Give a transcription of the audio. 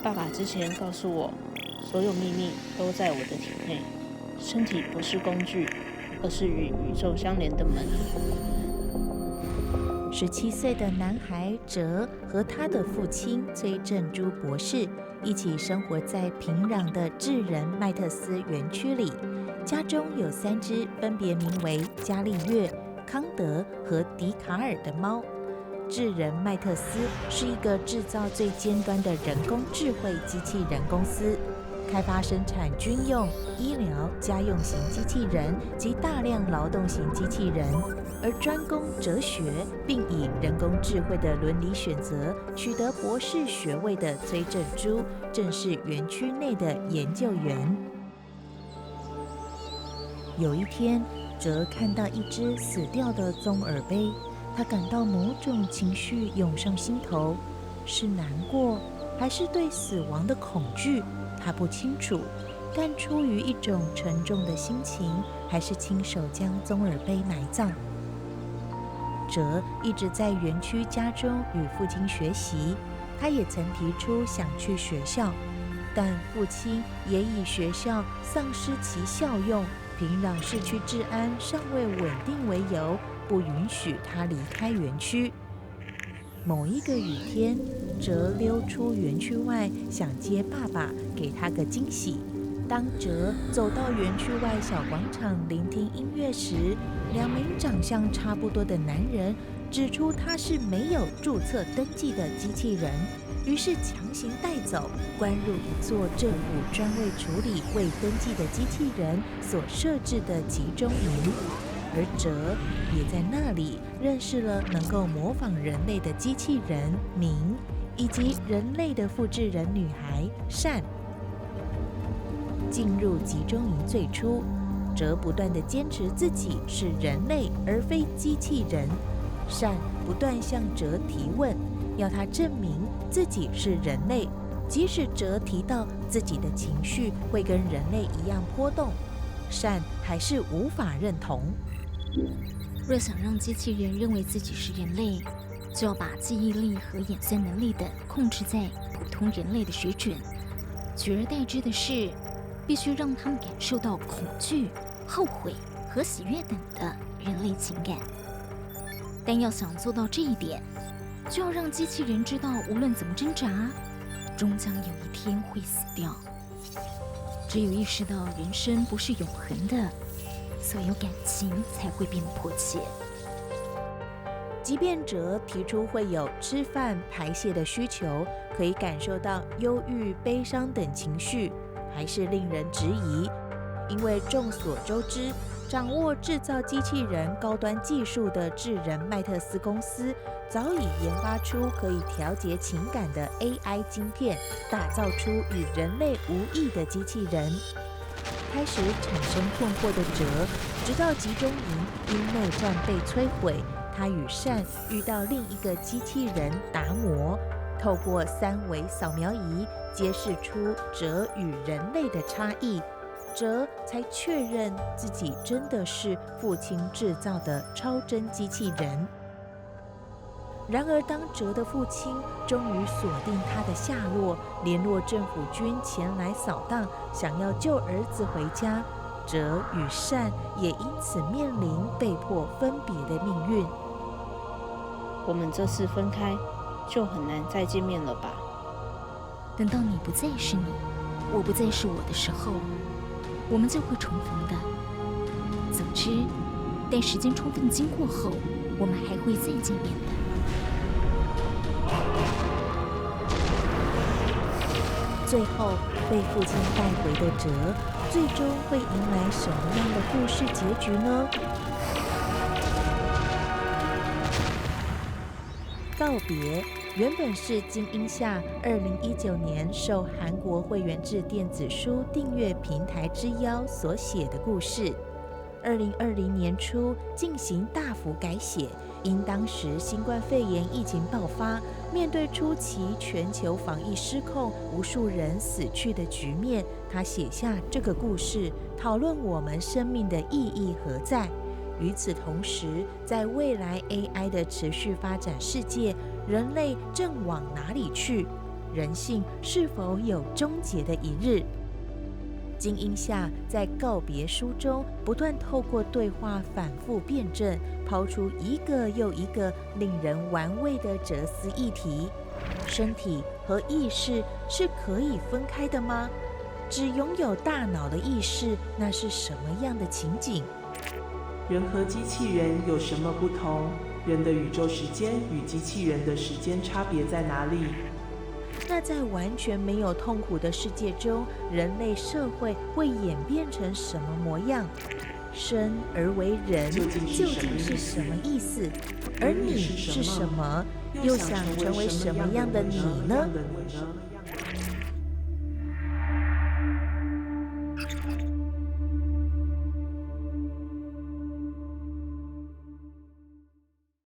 爸爸之前告诉我，所有秘密都在我的体内，身体不是工具，而是与宇宙相连的门。17岁的男孩哲和他的父亲崔振珠博士一起生活在平壤的智人麦特斯园区里，家中有3只分别名为伽利略、康德和笛卡尔的猫。智人麦特斯是一个制造最尖端的人工智慧机器人公司，开发生产军用、医疗、家用型机器人及大量劳动型机器人，而专攻哲学，并以人工智慧的伦理选择取得博士学位的崔振珠，正是园区内的研究员。有一天，哲看到一只死掉的棕耳杯，他感到某种情绪涌上心头，是难过，还是对死亡的恐惧？他不清楚，但出于一种沉重的心情，还是亲手将棕耳杯埋葬。哲一直在园区家中与父亲学习，他也曾提出想去学校，但父亲也以学校丧失其效用，平壤市区治安尚未稳定为由，不允许他离开园区。某一个雨天，哲溜出园区外，想接爸爸，给他个惊喜。当哲走到园区外小广场聆听音乐时，2名长相差不多的男人指出他是没有注册登记的机器人，于是强行带走，关入一座政府专为处理未登记的机器人所设置的集中营。而哲也在那里认识了能够模仿人类的机器人明，以及人类的复制人女孩善。进入集中营最初，哲不断地坚持自己是人类而非机器人，善不断向哲提问，要他证明自己是人类，即使哲提到自己的情绪会跟人类一样波动，善还是无法认同。若想让机器人认为自己是人类，就要把记忆力和演算能力等控制在普通人类的水准，取而代之的是，必须让他们感受到恐惧、后悔和喜悦等的人类情感。但要想做到这一点，就要让机器人知道，无论怎么挣扎，终将有一天会死掉。只有意识到人生不是永恒的，所有感情才会变得迫切。即便哲提出会有吃饭、排泄的需求，可以感受到忧郁、悲伤等情绪，还是令人质疑。因为众所周知，掌握制造机器人高端技术的智人麦特斯公司，早已研发出可以调节情感的 AI 晶片，打造出与人类无异的机器人。开始产生困惑的哲，直到集中营因内战被摧毁，他与善遇到另一个机器人达摩，透过3维扫描仪揭示出哲与人类的差异，哲才确认自己真的是父亲制造的超真机器人。然而，当哲的父亲终于锁定他的下落，联络政府军前来扫荡，想要救儿子回家，哲与善也因此面临被迫分别的命运。我们这次分开，就很难再见面了吧？等到你不再是你，我不再是我的时候，我们就会重逢的。总之，待时间充分经过后，我们还会再见面的。最后被父亲带回的哲，最终会迎来什么样的故事结局呢？告别原本是金英夏2019年受韩国会员制电子书订阅平台之邀所写的故事，2020年初进行大幅改写，因当时新冠肺炎疫情爆发，面对初期全球防疫失控，无数人死去的局面，他写下这个故事，讨论我们生命的意义何在。与此同时，在未来 AI 的持续发展世界，人类正往哪里去？人性是否有终结的一日？金英夏在告别书中不断透过对话反复辩证，抛出一个又一个令人玩味的哲思议题：身体和意识是可以分开的吗？只拥有大脑的意识，那是什么样的情景？人和机器人有什么不同？人的宇宙时间与机器人的时间差别在哪里？那在完全没有痛苦的世界中，人类社会会演变成什么模样？生而为人究竟是什么意思？而你是什么？又想成为什么样的你呢？